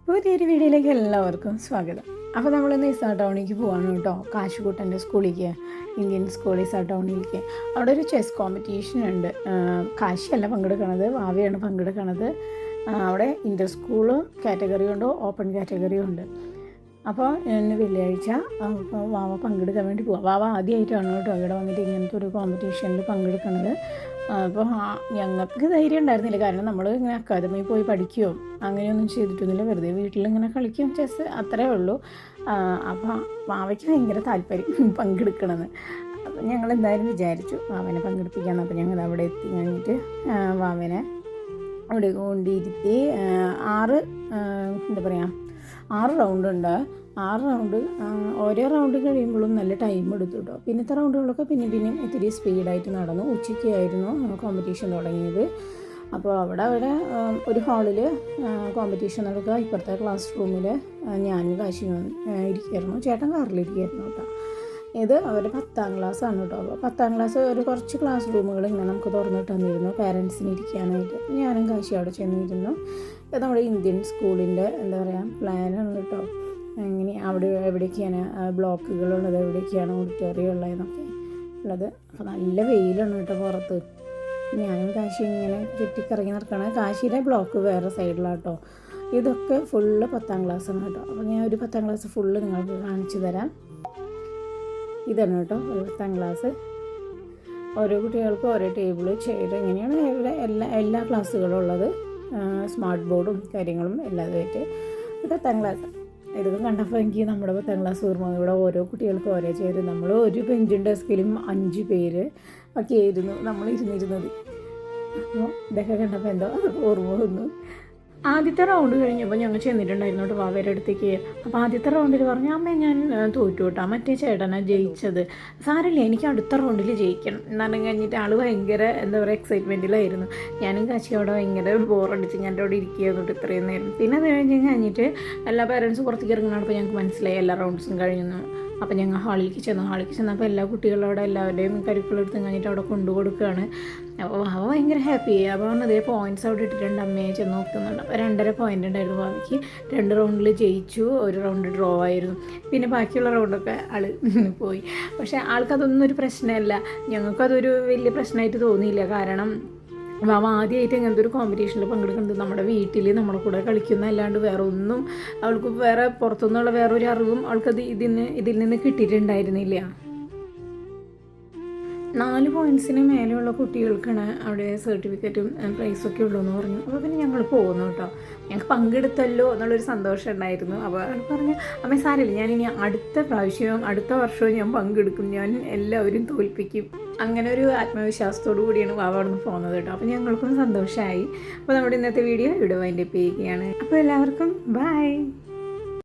പുതിയൊരു വീഡിയോയിലേക്ക് എല്ലാവർക്കും സ്വാഗതം. അപ്പോൾ നമ്മളിന്ന് ഇസാ ടൗണിലേക്ക് പോവാണ് കേട്ടോ. കാശുകൂട്ടൻ്റെ സ്കൂളിലേക്ക്, ഇന്ത്യൻ സ്കൂൾ ഇസാ ടൗണിലേക്ക്. അവിടെ ഒരു ചെസ് കോമ്പറ്റീഷൻ ഉണ്ട്. കാശിയല്ല പങ്കെടുക്കണത്, വാവയാണ് പങ്കെടുക്കണത്. അവിടെ ഇൻ്റർ സ്കൂളും കാറ്റഗറിയും ഉണ്ട്, ഓപ്പൺ കാറ്റഗറിയും ഉണ്ട്. അപ്പോൾ ഇന്ന് വെള്ളിയാഴ്ച വാവ പങ്കെടുക്കാൻ വേണ്ടി പോവാം. വാവ ആദ്യമായിട്ടാണ് കേട്ടോ ഇവിടെ വന്നിട്ട് ഇങ്ങനത്തെ ഒരു കോമ്പറ്റീഷനിൽ പങ്കെടുക്കുന്നത്. അപ്പോൾ ഞങ്ങൾക്ക് ധൈര്യം ഉണ്ടായിരുന്നില്ല, കാരണം നമ്മൾ ഇങ്ങനെ അക്കാദമിയിൽ പോയി പഠിക്കുകയോ അങ്ങനെയൊന്നും ചെയ്തിട്ടൊന്നുമില്ല, വെറുതെ വീട്ടിലിങ്ങനെ കളിക്കും ചെസ്സ്, അത്രേ ഉള്ളൂ. അപ്പോൾ വാവയ്ക്ക് ഭയങ്കര താല്പര്യം പങ്കെടുക്കണമെന്ന്. അപ്പോൾ ഞങ്ങൾ എന്തായാലും വിചാരിച്ചു വാവനെ പങ്കെടുപ്പിക്കാമെന്ന്. അപ്പോൾ ഞങ്ങൾ അവിടെ എത്തി കഴിഞ്ഞിട്ട് വാവനെ അവിടെ കൊണ്ടിരുത്തി 6 റൗണ്ടുണ്ട്. 6 റൗണ്ട്, ഓരോ റൗണ്ട് കഴിയുമ്പോഴും നല്ല ടൈം എടുത്തു കേട്ടോ. പിന്നത്തെ റൗണ്ടുകളൊക്കെ പിന്നെയും ഇത്തിരി സ്പീഡായിട്ട് നടന്നു. ഉച്ചയ്ക്കായിരുന്നു കോമ്പറ്റീഷൻ തുടങ്ങിയത്. അപ്പോൾ അവിടെ ഒരു ഹാളിൽ കോമ്പറ്റീഷൻ നടക്കുക. ഇപ്പുറത്തെ ക്ലാസ് റൂമിൽ ഞാനും കാശിയും ഇരിക്കുകയായിരുന്നു, ചേട്ടൻ കാറിലിരിക്കുകയായിരുന്നു കേട്ടോ. ഇത് അവർ 10ാം ക്ലാസ്സാണ് കേട്ടോ. അപ്പോൾ 10ാം ക്ലാസ് ഒരു കുറച്ച് ക്ലാസ് റൂമുകൾ ഇങ്ങനെ നമുക്ക് തുറന്നിട്ട് തന്നിരുന്നു പാരൻസിന് ഇരിക്കാനായിട്ട്. ഞാനും കാശി അവിടെ ചെന്നിരുന്നു. ഇത് നമ്മുടെ ഇന്ത്യൻ സ്കൂളിൻ്റെ പ്ലാനാണ് കേട്ടോ. എങ്ങനെ അവിടെ എവിടേക്കാണ് ബ്ലോക്കുകളുള്ളത്, എവിടേക്കാണ് ഓഡിറ്റോറിയം ഉള്ളതെന്നൊക്കെ ഉള്ളത്. അപ്പോൾ നല്ല വെയിലാണ് കേട്ടോ പുറത്ത്. ഞാനും കാശി ഇങ്ങനെ ചുറ്റിക്കറങ്ങി നടക്കണം. കാശിയുടെ ബ്ലോക്ക് വേറെ സൈഡിലാണ് കേട്ടോ. ഇതൊക്കെ ഫുള്ള് 10ാം ക്ലാസ്സാണ് കേട്ടോ. അപ്പോൾ ഞാൻ ഒരു 10ാം ക്ലാസ് ഫുള്ള് നിങ്ങൾക്ക് കാണിച്ചു തരാം. ഇതാണ് കേട്ടോ ഒരു 10ാം ക്ലാസ്. ഓരോ കുട്ടികൾക്കും ഓരോ ടേബിൾ, ചെയർ, ഇങ്ങനെയാണ് ഇവിടെ എല്ലാ ക്ലാസ്സുകളും ഉള്ളത്. സ്മാർട്ട് ബോർഡും കാര്യങ്ങളും എല്ലാതുമായിട്ട് 10ാം ക്ലാസ്. ഇതൊക്കെ കണ്ടപ്പോൾ എനിക്ക് നമ്മുടെ 10ാം ക്ലാസ് ഓർമ്മ. ഇവിടെ ഓരോ കുട്ടികൾക്കും ഓരോ ചെയർ. നമ്മൾ ഒരു ബെഞ്ചും ഡെസ്കിലും 5 പേര് ഒക്കെ ആയിരുന്നു നമ്മൾ ഇരുന്നിരുന്നത്. അപ്പോൾ ഇതൊക്കെ കണ്ടപ്പോൾ എന്തോ ഓർമ്മ വന്നു. ആദ്യത്തെ റൗണ്ട് കഴിഞ്ഞപ്പോൾ ഞങ്ങൾ ചെന്നിട്ടുണ്ടായിരുന്നു കേട്ടോ വാവയുടെ അടുത്തേക്ക്. അപ്പോൾ ആദ്യത്തെ റൗണ്ടിൽ പറഞ്ഞു, അമ്മേ ഞാൻ തോറ്റു കേട്ടോ, മറ്റേ ചേട്ടനാണ് ജയിച്ചത്. സാരമില്ല, എനിക്ക് അടുത്ത റൗണ്ടിൽ ജയിക്കണം എന്നാണ് കഴിഞ്ഞിട്ട് ആൾ ഭയങ്കര എക്സൈറ്റ്മെൻറ്റിലായിരുന്നു. ഞാനും കാശി അവിടെ ഭയങ്കര ബോറടിച്ച് ഞാൻ അവിടെ ഇരിക്കുകയായിരുന്നു ഇത്രയും നേരം. പിന്നെ അത് കഴിഞ്ഞിട്ട് എല്ലാ പേരൻസും പുറത്തേക്ക് ഇറങ്ങുന്നപ്പോൾ ഞങ്ങൾക്ക് മനസ്സിലായി എല്ലാ റൗണ്ട്സും കഴിഞ്ഞു. അപ്പോൾ ഞങ്ങൾ ഹാളിലേക്ക് ചെന്നപ്പോൾ എല്ലാ കുട്ടികളും അവിടെ എല്ലാവരുടെയും കരിക്കുളെടുത്ത് കഴിഞ്ഞിട്ട് അവിടെ കൊണ്ടുകൊടുക്കുകയാണ്. അപ്പോൾ അവ ഭയങ്കര ഹാപ്പിയായി. അപ്പോൾ അതേ പോയിൻറ്റ്സ് അവിടെ ഇട്ടിട്ടുണ്ട്, അമ്മയെ ചെന്ന് നോക്കുന്നുണ്ട്. അപ്പോൾ 2.5 പോയിൻ്റ് ഉണ്ടായിരുന്നു ഭാവിക്ക്. 2 റൗണ്ടിൽ ജയിച്ചു, 1 റൗണ്ട് ഡ്രോ ആയിരുന്നു. പിന്നെ ബാക്കിയുള്ള റൗണ്ടൊക്കെ ആൾ പോയി. പക്ഷേ ആൾക്കതൊന്നും ഒരു പ്രശ്നമല്ല, ഞങ്ങൾക്കതൊരു വലിയ പ്രശ്നമായിട്ട് തോന്നിയില്ല. കാരണം വാവ ആദ്യമായിട്ട് ഇങ്ങനത്തെ ഒരു കോമ്പറ്റീഷനിൽ പങ്കെടുക്കുന്നത്. നമ്മുടെ വീട്ടിൽ നമ്മുടെ കൂടെ കളിക്കുന്ന അല്ലാണ്ട് വേറെ ഒന്നും അവൾക്ക് പുറത്തുനിന്നുള്ള വേറൊരു അറിവും അവൾക്കത് ഇതിൽ നിന്ന് കിട്ടിയിട്ടുണ്ടായിരുന്നില്ല. 4 പോയിൻറ്റ്സിന് മേലെയുള്ള കുട്ടികൾക്കാണ് അവിടെ സർട്ടിഫിക്കറ്റും പ്രൈസൊക്കെ ഉള്ളൂ എന്ന് പറഞ്ഞു. അപ്പോൾ പിന്നെ ഞങ്ങൾ പോകുന്നു കേട്ടോ. ഞങ്ങൾക്ക് പങ്കെടുത്തല്ലോ എന്നുള്ളൊരു സന്തോഷം ഉണ്ടായിരുന്നു. അപ്പോൾ അവൾ പറഞ്ഞു, അമ്മ സാരമില്ല, ഞാനിനി അടുത്ത വർഷവും ഞാൻ പങ്കെടുക്കും, ഞാൻ എല്ലാവരും തോൽപ്പിക്കും. അങ്ങനെ ഒരു ആത്മവിശ്വാസത്തോടു കൂടിയാണ് വാവ അവിടെ നിന്ന് പോകുന്നത് കേട്ടോ. അപ്പോൾ ഞങ്ങൾക്കും സന്തോഷമായി. അപ്പോൾ നമ്മുടെ ഇന്നത്തെ വീഡിയോ ഇവിടെ വൈൻഡപ്പ് ചെയ്യുകയാണ്. അപ്പോൾ എല്ലാവർക്കും ബൈ.